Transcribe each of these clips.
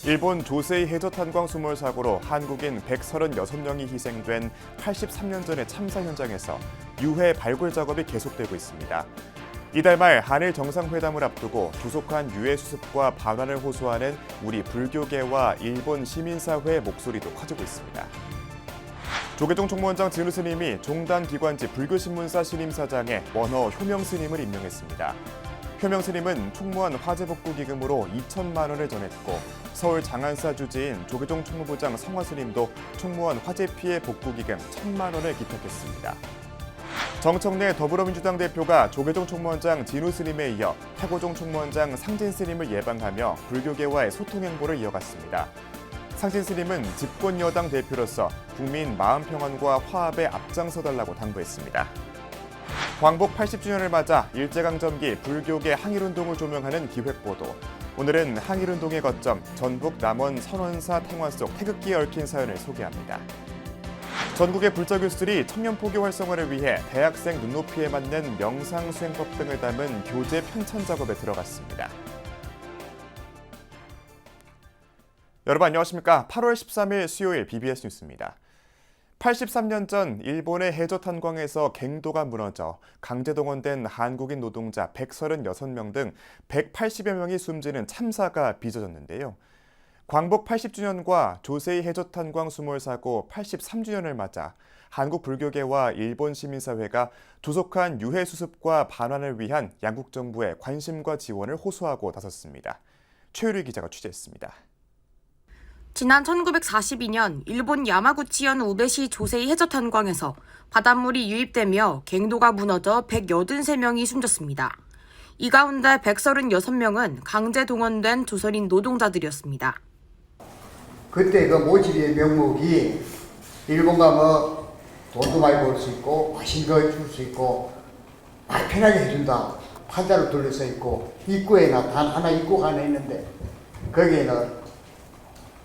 일본 조세이 해저탄광 수몰 사고로 한국인 136명이 희생된 83년 전의 참사 현장에서 유해 발굴 작업이 계속되고 있습니다. 이달 말 한일 정상회담을 앞두고 조속한 유해 수습과 반환을 호소하는 우리 불교계와 일본 시민사회의 목소리도 커지고 있습니다. 조계종 총무원장 진우 스님이 종단 기관지 불교신문사 신임사장에 원어 효명 스님을 임명했습니다. 효명 스님은 총무원 화재복구기금으로 2천만 원을 전했고 서울 장안사 주지인 조계종 총무부장 성화 스님도 총무원 화재 피해 복구기금 1,000만 원을 기탁했습니다. 정청래 더불어민주당 대표가 조계종 총무원장 진우 스님에 이어 태고종 총무원장 상진 스님을 예방하며 불교계와의 소통 행보를 이어갔습니다. 상진 스님은 집권 여당 대표로서 국민 마음 평안과 화합에 앞장서달라고 당부했습니다. 광복 80주년을 맞아 일제강점기 불교계 항일운동을 조명하는 기획보도. 오늘은 항일운동의 거점 전북 남원 선원사 탱화 속 태극기에 얽힌 사연을 소개합니다. 전국의 불자교수들이 청년포교 활성화를 위해 대학생 눈높이에 맞는 명상수행법 등을 담은 교재 편찬 작업에 들어갔습니다. 여러분 안녕하십니까? 8월 13일 수요일 BBS 뉴스입니다. 83년 전 일본의 해저탄광에서 갱도가 무너져 강제 동원된 한국인 노동자 136명 등 180여 명이 숨지는 참사가 빚어졌는데요. 광복 80주년과 조세이 해저탄광 수몰 사고 83주년을 맞아 한국 불교계와 일본 시민사회가 조속한 유해 수습과 반환을 위한 양국 정부의 관심과 지원을 호소하고 나섰습니다. 최유리 기자가 취재했습니다. 지난 1942년 일본 야마구치현 우베시 조세이 해저탄광에서 바닷물이 유입되며 갱도가 무너져 183명이 숨졌습니다. 이 가운데 136명은 강제 동원된 조선인 노동자들이었습니다. 그때 그 모집의 명목이 일본 가면 돈도 많이 벌 수 있고 맛있는 거 줄 수 있고 말 편하게 해준다. 판자로 둘러서 있고 입구에나 단 하나 입구가 하나 있는데 거기에는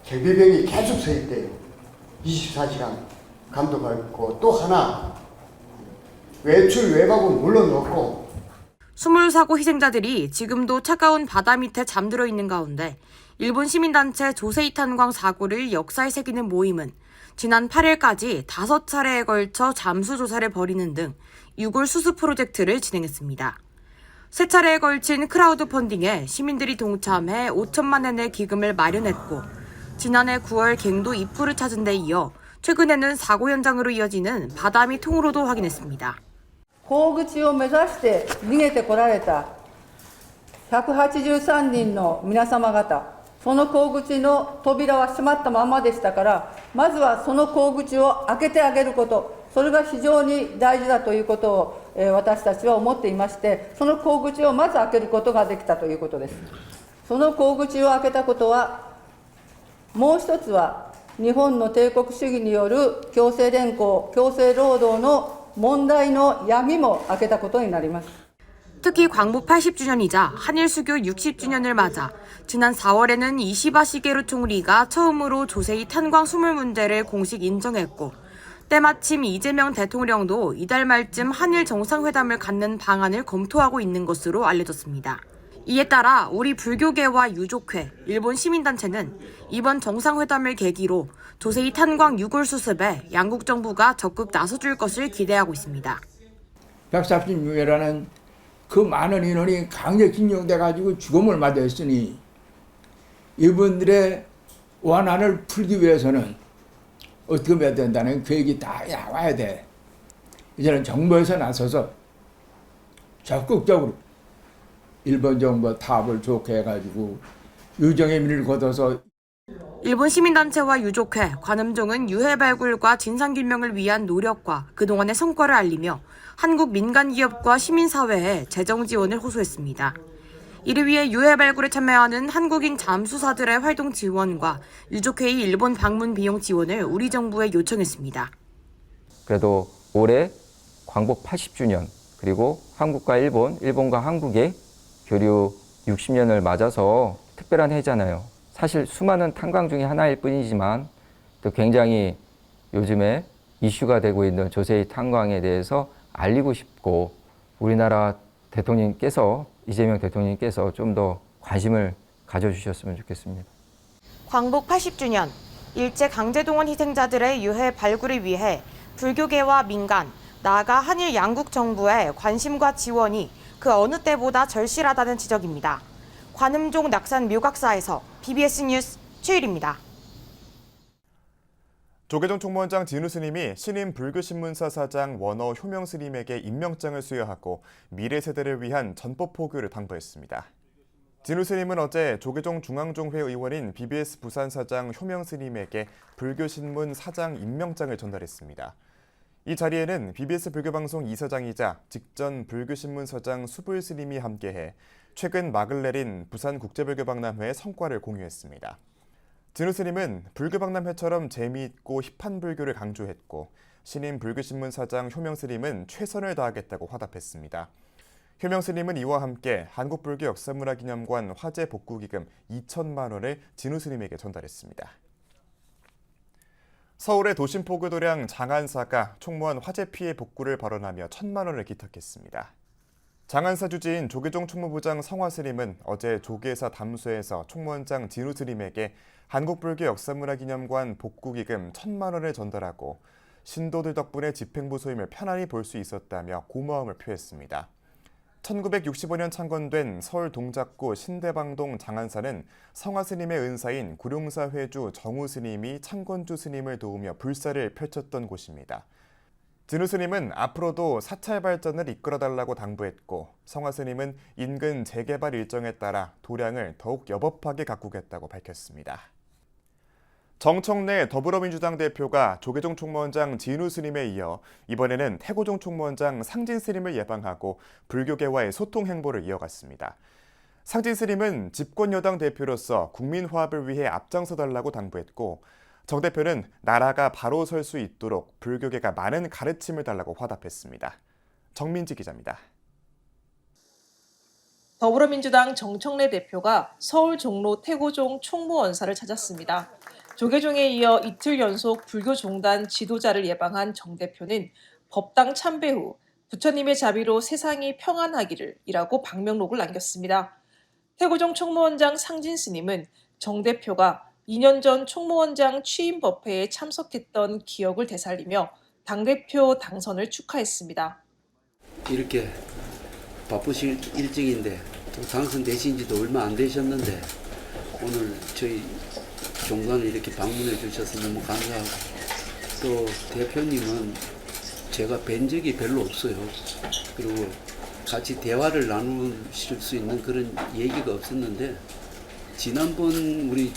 경비병이 계속 서 있대요. 24시간 감독하고 있고 또 하나 외출 외박은 물러놓고 수몰 사고 희생자들이 지금도 차가운 바다 밑에 잠들어 있는 가운데 일본 시민단체 조세이 탄광 사고를 역사에 새기는 모임은 지난 8일까지 5차례에 걸쳐 잠수 조사를 벌이는 등 유골 수습 프로젝트를 진행했습니다. 3차례에 걸친 크라우드 펀딩에 시민들이 동참해 5천만 엔의 기금을 마련했고 지난해 9월 갱도 입구를 찾은 데 이어 최근에는 사고 현장으로 이어지는 바다 밑 통로도 확인했습니다. 港口を目指して逃げてこられた183人の皆様方、その港口の扉は閉まったままでしたから、まずはその港口を開けてあげること、それが非常に大事だということを私たちは思っていまして、その港口をまず開けることができたということです。その港口を開けたことは、もう一つは日本の帝国主義による強制連行、強制労働の問題の闇も開けたことになります。 특히 광복 80주년이자 한일수교 60주년을 맞아 지난 4월에는 이시바 시게루 총리가 처음으로 조세이 탄광 수몰 문제를 공식 인정했고 때마침 이재명 대통령도 이달 말쯤 한일 정상회담을 갖는 방안을 검토하고 있는 것으로 알려졌습니다. 이에 따라 우리 불교계와 유족회, 일본 시민단체는 이번 정상회담을 계기로 조세이 탄광 유골 수습에 양국 정부가 적극 나서줄 것을 기대하고 있습니다. 136명이라는 그 많은 인원이 강제징용돼가지고 죽음을 맞이했으니 이분들의 원한을 풀기 위해서는 어떻게 해야 된다는 계획이 다 나와야 돼. 이제는 정부에서 나서서 적극적으로 일본 정부 타협을 좋게 해가지고 유정의 민을 걷어서 일본 시민단체와 유족회, 관음종은 유해 발굴과 진상규명을 위한 노력과 그동안의 성과를 알리며 한국 민간기업과 시민사회에 재정 지원을 호소했습니다. 이를 위해 유해 발굴에 참여하는 한국인 잠수사들의 활동 지원과 유족회의 일본 방문 비용 지원을 우리 정부에 요청했습니다. 그래도 올해 광복 80주년 그리고 한국과 일본, 일본과 한국의 교류 60년을 맞아서 특별한 해잖아요. 사실 수많은 탄광 중에 하나일 뿐이지만 또 굉장히 요즘에 이슈가 되고 있는 조세이 탄광에 대해서 알리고 싶고 우리나라 대통령님께서 이재명 대통령님께서 좀 더 관심을 가져주셨으면 좋겠습니다. 광복 80주년, 일제 강제동원 희생자들의 유해 발굴을 위해 불교계와 민간, 나아가 한일 양국 정부의 관심과 지원이 그 어느 때보다 절실하다는 지적입니다. 관음종 낙산 묘각사에서 BBS 뉴스 최율입니다. 조계종 총무원장 진우 스님이 신임 불교신문사 사장 원어 효명 스님에게 임명장을 수여하고 미래 세대를 위한 전법 포교를 당부했습니다. 진우 스님은 어제 조계종 중앙종회 의원인 BBS 부산 사장 효명 스님에게 불교신문 사장 임명장을 전달했습니다. 이 자리에는 BBS 불교방송 이사장이자 직전 불교신문 사장 수불 스님이 함께해 최근 막을 내린 부산국제불교박람회의 성과를 공유했습니다. 진우 스님은 불교박람회처럼 재미있고 힙한 불교를 강조했고 신임 불교신문 사장 효명 스님은 최선을 다하겠다고 화답했습니다. 효명 스님은 이와 함께 한국불교역사문화기념관 화재 복구기금 2천만 원을 진우 스님에게 전달했습니다. 서울의 도심포교도량 장안사가 총무원 화재 피해 복구를 발언하며 1,000만 원을 기탁했습니다. 장안사 주지인 조계종 총무부장 성화 스님은 어제 조계사 담소에서 총무원장 진우 스님에게 한국불교역사문화기념관 복구기금 1,000만 원을 전달하고 신도들 덕분에 집행부 소임을 편안히 볼 수 있었다며 고마움을 표했습니다. 1965년 창건된 서울 동작구 신대방동 장안사는 성화 스님의 은사인 구룡사 회주 정우 스님이 창건주 스님을 도우며 불사를 펼쳤던 곳입니다. 진우 스님은 앞으로도 사찰 발전을 이끌어달라고 당부했고 성화 스님은 인근 재개발 일정에 따라 도량을 더욱 여법하게 가꾸겠다고 밝혔습니다. 정청래 더불어민주당 대표가 조계종 총무원장 진우 스님에 이어 이번에는 태고종 총무원장 상진 스님을 예방하고 불교계와의 소통 행보를 이어갔습니다. 상진 스님은 집권여당 대표로서 국민 화합을 위해 앞장서달라고 당부했고 정 대표는 나라가 바로 설 수 있도록 불교계가 많은 가르침을 달라고 화답했습니다. 정민지 기자입니다. 더불어민주당 정청래 대표가 서울 종로 태고종 총무원사를 찾았습니다. 조계종에 이어 이틀 연속 불교종단 지도자를 예방한 정 대표는 법당 참배 후 부처님의 자비로 세상이 평안하기를 이라고 방명록을 남겼습니다. 태고종 총무원장 상진 스님은 정 대표가 2년 전 총무원장 취임 법회에 참석했던 기억을 되살리며 당대표 당선을 축하했습니다. 이렇게 바쁘실 일정인데 또 당선되신 지도 얼마 안 되셨는데 오늘 저희 종단을 이렇게 방문해 주셔서 너무 감사하고 또 대표님은 제가 뵌 적이 별로 없어요. 그리고 같이 대화를 나누실 수 있는 그런 얘기가 없었는데 지난번 우리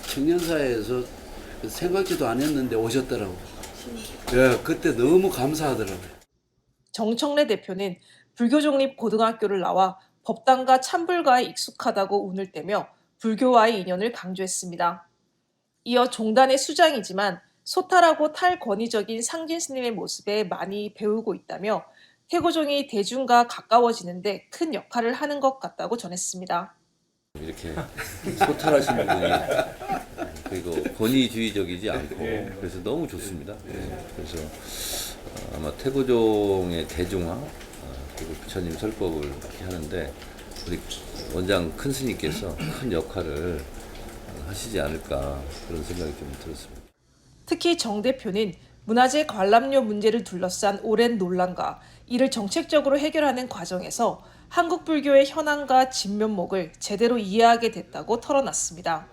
청년사회에서 생각지도 안 했는데 오셨더라고요. 예, 그때 너무 감사하더라고요. 정청래 대표는 불교종립고등학교를 나와 법당과 참불가에 익숙하다고 운을 떼며 불교와의 인연을 강조했습니다. 이어 종단의 수장이지만 소탈하고 탈권위적인 상진 스님의 모습에 많이 배우고 있다며 태고종이 대중과 가까워지는데 큰 역할을 하는 것 같다고 전했습니다. 이렇게 소탈하신 분이 그리고 권위주의적이지 않고 그래서 너무 좋습니다. 그래서 아마 태고종의 대중화 그리고 부처님 설법을 이렇게 하는데 우리 원장 큰 스님께서 큰 역할을 하시지 않을까 그런 생각이 좀 들었습니다. 특히 정 대표는 문화재 관람료 문제를 둘러싼 오랜 논란과 이를 정책적으로 해결하는 과정에서 한국 불교의 현황과 진면목을 제대로 이해하게 됐다고 털어놨습니다.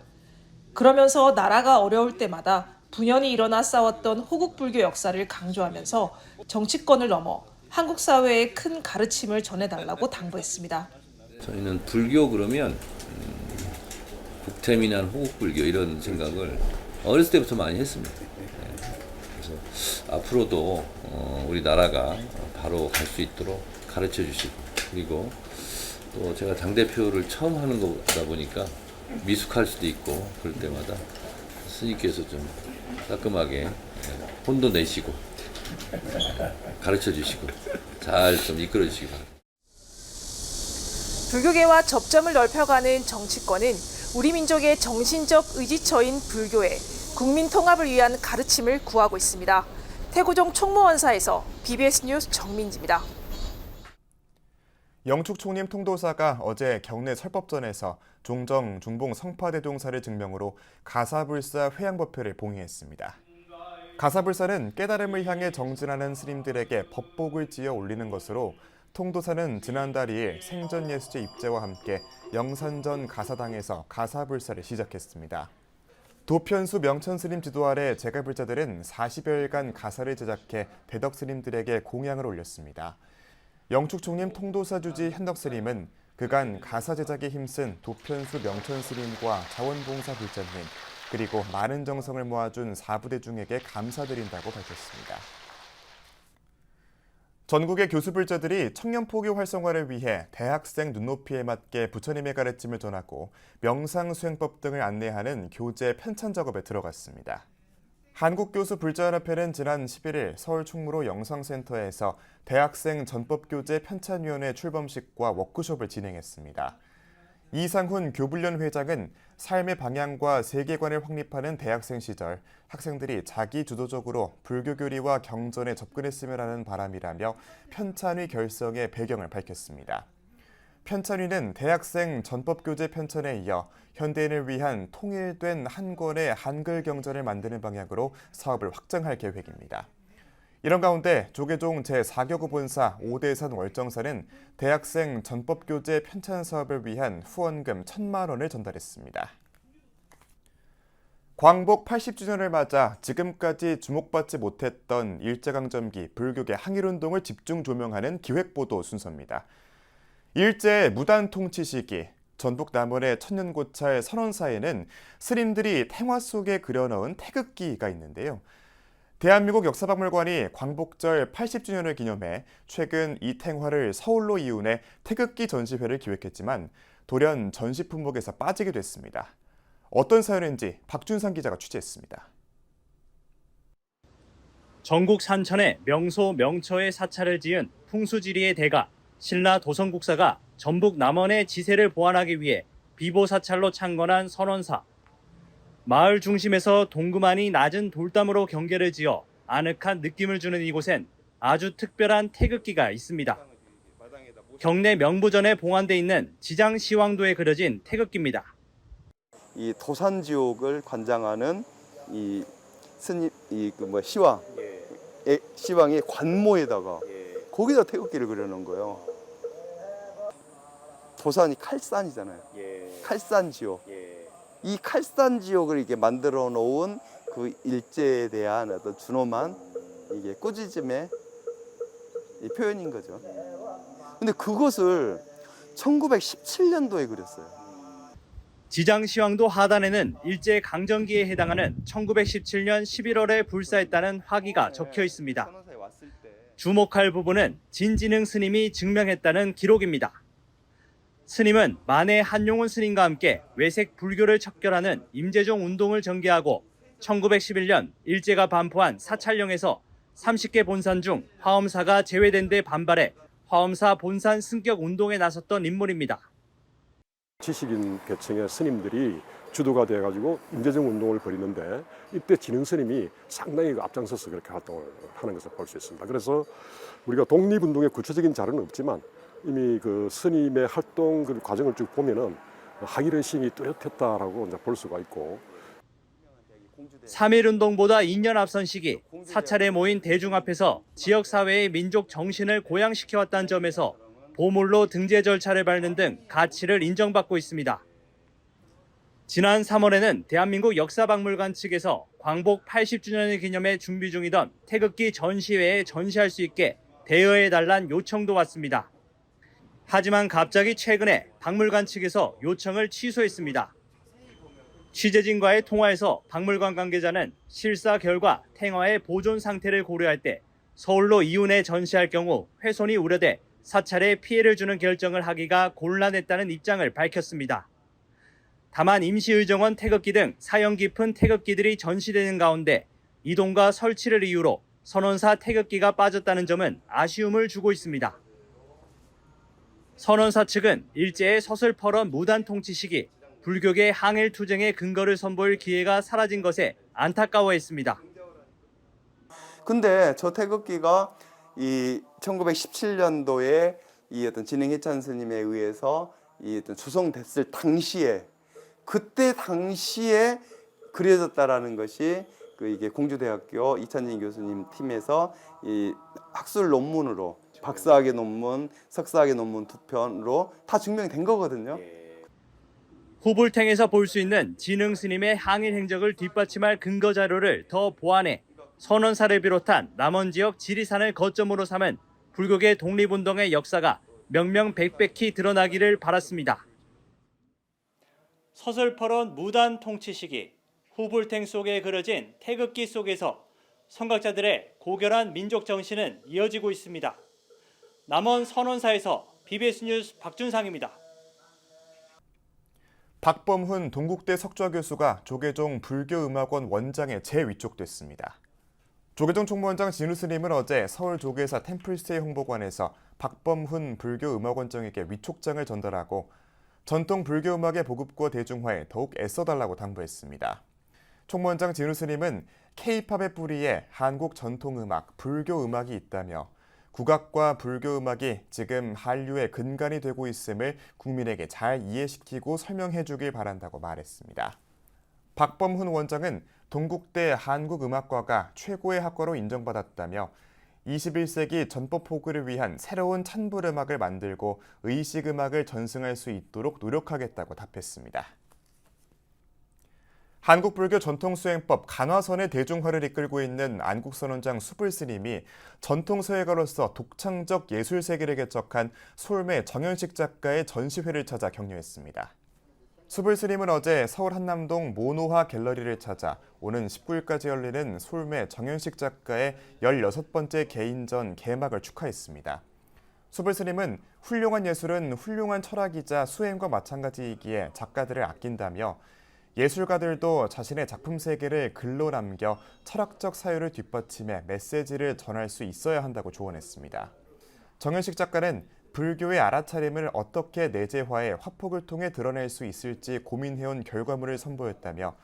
그러면서 나라가 어려울 때마다 분연히 일어나 싸웠던 호국 불교 역사를 강조하면서 정치권을 넘어 한국 사회에 큰 가르침을 전해달라고 당부했습니다. 저희는 불교 그러면 국태민한 호국불교 이런 생각을 어렸을 때부터 많이 했습니다. 그래서 앞으로도 우리 나라가 바로 갈 수 있도록 가르쳐 주시고 그리고 또 제가 당대표를 처음 하는 거다 보니까 미숙할 수도 있고 그럴 때마다 스님께서 좀 따끔하게 혼도 내시고 가르쳐 주시고 잘 좀 이끌어 주시기 바랍니다. 불교계와 접점을 넓혀가는 정치권은 우리 민족의 정신적 의지처인 불교에 국민 통합을 위한 가르침을 구하고 있습니다. 태고종 총무원사에서 BBS 뉴스 정민지입니다. 영축 총림 통도사가 어제 경내 설법전에서 종정, 중봉 성파대종사를 증명으로 가사불사 회양법회를 봉의했습니다. 가사불사는 깨달음을 향해 정진하는 스님들에게 법복을 지어 올리는 것으로 통도사는 지난달 2일 생전예수제 입제와 함께 영산전 가사당에서 가사불사를 시작했습니다. 도편수 명천스님 지도 아래 제가불자들은 40여일간 가사를 제작해 대덕스님들에게 공양을 올렸습니다. 영축총림 통도사 주지 현덕스님은 그간 가사 제작에 힘쓴 도편수 명천스님과 자원봉사 불자님 그리고 많은 정성을 모아준 사부대중에게 감사드린다고 밝혔습니다. 전국의 교수불자들이 청년포교 활성화를 위해 대학생 눈높이에 맞게 부처님의 가르침을 전하고 명상수행법 등을 안내하는 교재 편찬 작업에 들어갔습니다. 한국교수불자연합회는 지난 11일 서울 충무로 영상센터에서 대학생 전법교재 편찬위원회 출범식과 워크숍을 진행했습니다. 이상훈 교불련 회장은 삶의 방향과 세계관을 확립하는 대학생 시절 학생들이 자기 주도적으로 불교 교리와 경전에 접근했으면 하는 바람이라며 편찬위 결성의 배경을 밝혔습니다. 편찬위는 대학생 전법교재 편찬에 이어 현대인을 위한 통일된 한 권의 한글 경전을 만드는 방향으로 사업을 확장할 계획입니다. 이런 가운데 조계종 제4교구 본사 오대산 월정사는 대학생 전법교재 편찬 사업을 위한 후원금 1,000만 원을 전달했습니다. 광복 80주년을 맞아 지금까지 주목받지 못했던 일제강점기 불교계 항일운동을 집중 조명하는 기획보도 순서입니다. 일제 무단 통치 시기 전북 남원의 천년고찰 선원사에는 스님들이 탱화 속에 그려넣은 태극기가 있는데요. 대한민국 역사박물관이 광복절 80주년을 기념해 최근 이 탱화를 서울로 이윤해 태극기 전시회를 기획했지만 돌연 전시 품목에서 빠지게 됐습니다. 어떤 사연인지 박준상 기자가 취재했습니다. 전국 산천에 명소 명처의 사찰을 지은 풍수지리의 대가 신라 도성국사가 전북 남원의 지세를 보완하기 위해 비보사찰로 창건한 선원사. 마을 중심에서 동그마니 낮은 돌담으로 경계를 지어 아늑한 느낌을 주는 이곳엔 아주 특별한 태극기가 있습니다. 경내 명부전에 봉안돼 있는 지장시황도에 그려진 태극기입니다. 이 도산지옥을 관장하는 이 스님 시황, 시황의 관모에다가 거기다 태극기를 그려놓은 거예요. 도산이 칼산이잖아요. 칼산지옥. 이 칼산지옥을 이렇게 만들어 놓은 그 일제에 대한 어떤 준엄한 이게 꾸짖음의 이 표현인 거죠. 근데 그것을 1917년도에 그렸어요. 지장시황도 하단에는 일제 강점기에 해당하는 1917년 11월에 불사했다는 화기가 적혀 있습니다. 주목할 부분은 진진흥 스님이 증명했다는 기록입니다. 스님은 만해 한용운 스님과 함께 외색 불교를 척결하는 임재종 운동을 전개하고 1911년 일제가 반포한 사찰령에서 30개 본산 중 화엄사가 제외된 데 반발해 화엄사 본산 승격 운동에 나섰던 인물입니다. 지식인 계층의 스님들이 주도가 돼가지고 임재정 운동을 벌이는데 이때 진흥 스님이 상당히 앞장서서 그렇게 활동을 하는 것을 볼 수 있습니다. 그래서 우리가 독립운동의 구체적인 자료는 없지만 이미 그 스님의 활동 그 과정을 쭉 보면은 항일의 심이 뚜렷했다라고 이제 볼 수가 있고. 3.1운동보다 2년 앞선 시기 사찰에 모인 대중 앞에서 지역사회의 민족 정신을 고양시켜왔다는 점에서 보물로 등재 절차를 밟는 등 가치를 인정받고 있습니다. 지난 3월에는 대한민국 역사박물관 측에서 광복 80주년을 기념해 준비 중이던 태극기 전시회에 전시할 수 있게 대여해달란 요청도 왔습니다. 하지만 갑자기 최근에 박물관 측에서 요청을 취소했습니다. 취재진과의 통화에서 박물관 관계자는 실사 결과 탱화의 보존 상태를 고려할 때 서울로 이윤해 전시할 경우 훼손이 우려돼 사찰에 피해를 주는 결정을 하기가 곤란했다는 입장을 밝혔습니다. 다만 임시의정원 태극기 등 사형 깊은 태극기들이 전시되는 가운데 이동과 설치를 이유로 선원사 태극기가 빠졌다는 점은 아쉬움을 주고 있습니다. 선원사 측은 일제의 서슬퍼런 무단 통치 시기 불교계 항일 투쟁의 근거를 선보일 기회가 사라진 것에 안타까워했습니다. 근데 저 태극기가 이 1917년도에 이 어떤 진행해찬 스님에 의해서 이 어떤 조성됐을 당시에 그때 당시에 그려졌다라는 것이 이게 공주대학교 이찬진 교수님 팀에서 이 학술 논문으로 박사학위 논문, 석사학위 논문 2편으로 다 증명이 된 거거든요. 후불탱에서 볼 수 있는 진흥 스님의 항일 행적을 뒷받침할 근거 자료를 더 보완해 선원사를 비롯한 남원 지역 지리산을 거점으로 삼은 불교계 독립운동의 역사가 명명백백히 드러나기를 바랐습니다. 서슬퍼런 무단 통치 시기, 후불탱 속에 그려진 태극기 속에서 선각자들의 고결한 민족 정신은 이어지고 있습니다. 남원 선원사에서 BBS 뉴스 박준상입니다. 박범훈 동국대 석좌 교수가 조계종 불교음악원 원장에 재위촉됐습니다. 조계종 총무원장 진우 스님은 어제 서울 조계사 템플스테이 홍보관에서 박범훈 불교음악원장에게 위촉장을 전달하고 전통 불교음악의 보급과 대중화에 더욱 애써달라고 당부했습니다. 총무원장 진우 스님은 K-팝의 뿌리에 한국 전통음악, 불교음악이 있다며 국악과 불교음악이 지금 한류의 근간이 되고 있음을 국민에게 잘 이해시키고 설명해 주길 바란다고 말했습니다. 박범훈 원장은 동국대 한국음악과가 최고의 학과로 인정받았다며 21세기 전법 포교를 위한 새로운 찬불음악을 만들고 의식음악을 전승할 수 있도록 노력하겠다고 답했습니다. 한국불교 전통수행법 간화선의 대중화를 이끌고 있는 안국선원장 수불스님이 전통서예가로서 독창적 예술세계를 개척한 솔매 정현식 작가의 전시회를 찾아 격려했습니다. 수불스님은 어제 서울 한남동 모노화 갤러리를 찾아 오는 19일까지 열리는 솔매 정현식 작가의 16번째 개인전 개막을 축하했습니다. 수불스님은 훌륭한 예술은 훌륭한 철학이자 수행과 마찬가지이기에 작가들을 아낀다며 예술가들도 자신의 작품 세계를 글로 남겨 철학적 사유를 뒷받침해 메시지를 전할 수 있어야 한다고 조언했습니다. 정현식 작가는 불교의 알아차림을 어떻게 내재화해 화폭을 통해 드러낼 수 있을지 고민해온 결과물을 선보였다며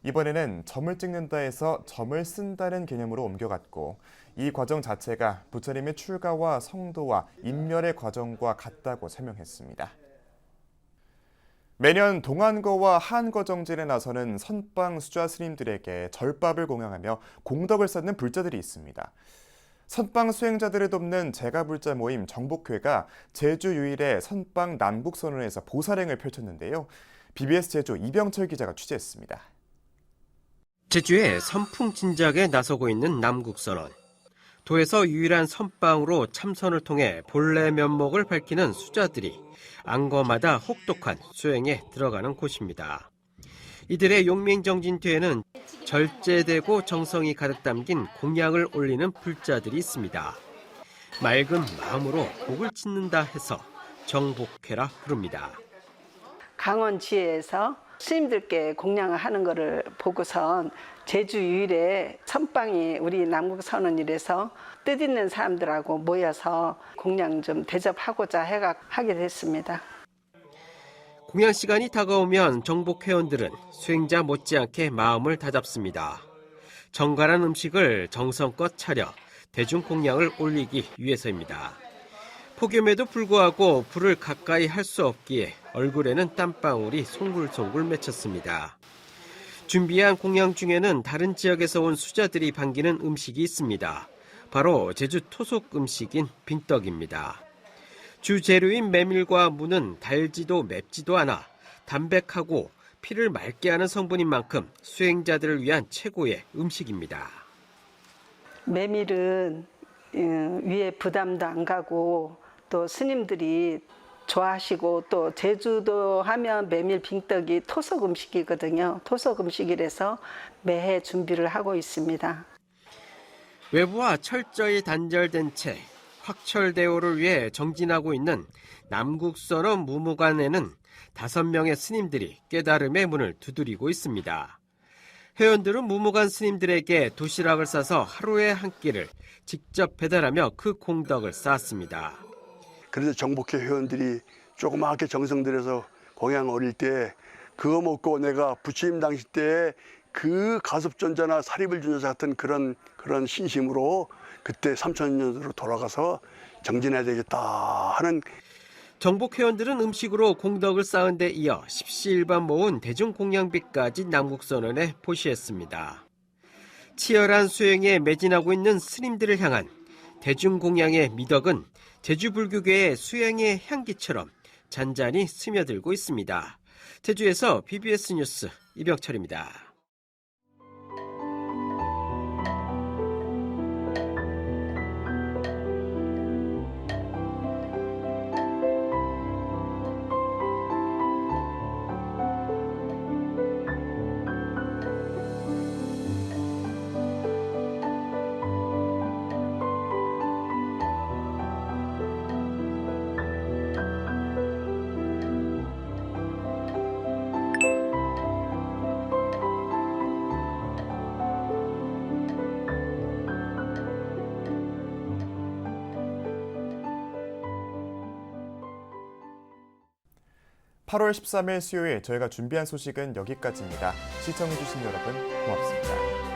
이번에는 점을 찍는다에서 점을 쓴다는 개념으로 옮겨갔고 이 과정 자체가 부처님의 출가와 성도와 인멸의 과정과 같다고 설명했습니다. 매년 동안거와 한거 정진에 나서는 선방 수좌 스님들에게 절밥을 공양하며 공덕을 쌓는 불자들이 있습니다. 선방 수행자들을 돕는 제가불자 모임 정복회가 제주 유일의 선방 남국선원에서 보살행을 펼쳤는데요. BBS 제주 이병철 기자가 취재했습니다. 제주의 선풍진작에 나서고 있는 남국선원. 도에서 유일한 선방으로 참선을 통해 본래 면목을 밝히는 수자들이 안거마다 혹독한 수행에 들어가는 곳입니다. 이들의 용맹정진 뒤에는 절제되고 정성이 가득 담긴 공양을 올리는 불자들이 있습니다. 맑은 마음으로 복을 짓는다 해서 정복회라 부릅니다. 강원지에서 스님들께 공양을 하는 것을 보고선 제주 유일의 선방이 우리 남국선원이라서 뜻있는 사람들하고 모여서 공양 좀 대접하고자 하게 됐습니다. 공양 시간이 다가오면 정복회원들은 수행자 못지않게 마음을 다잡습니다. 정갈한 음식을 정성껏 차려 대중 공양을 올리기 위해서입니다. 폭염에도 불구하고 불을 가까이 할 수 없기에 얼굴에는 땀방울이 송글송글 맺혔습니다. 준비한 공양 중에는 다른 지역에서 온 수자들이 반기는 음식이 있습니다. 바로 제주 토속 음식인 빙떡입니다. 주 재료인 메밀과 무는 달지도 맵지도 않아 담백하고 피를 맑게 하는 성분인 만큼 수행자들을 위한 최고의 음식입니다. 메밀은 위에 부담도 안 가고 또 스님들이 좋아하시고 또 제주도 하면 메밀 빙떡이 토속 음식이거든요. 토속 음식이라서 매해 준비를 하고 있습니다. 외부와 철저히 단절된 채 확철대오를 위해 정진하고 있는 남국선원 무무관에는 5명의 스님들이 깨달음의 문을 두드리고 있습니다. 회원들은 무무관 스님들에게 도시락을 싸서 하루에 한 끼를 직접 배달하며 그 공덕을 쌓았습니다. 그래서 정복회 회원들이 조그맣게 정성 들여서 공양 올릴 때 그거 먹고 내가 부처님 당시 때 그 가섭전자나 사립을 준자 같은 그런 신심으로 그때 3000년으로 돌아가서 정진해야 되겠다 하는. 정복 회원들은 음식으로 공덕을 쌓은 데 이어 십시일반 모은 대중공양비까지 남국선언에 포시했습니다. 치열한 수행에 매진하고 있는 스님들을 향한 대중공양의 미덕은 제주불교계의 수행의 향기처럼 잔잔히 스며들고 있습니다. 제주에서 BBS 뉴스 이병철입니다. (8월 13일) 수요일 저희가 준비한 소식은 여기까지입니다. 시청해주신 여러분 고맙습니다.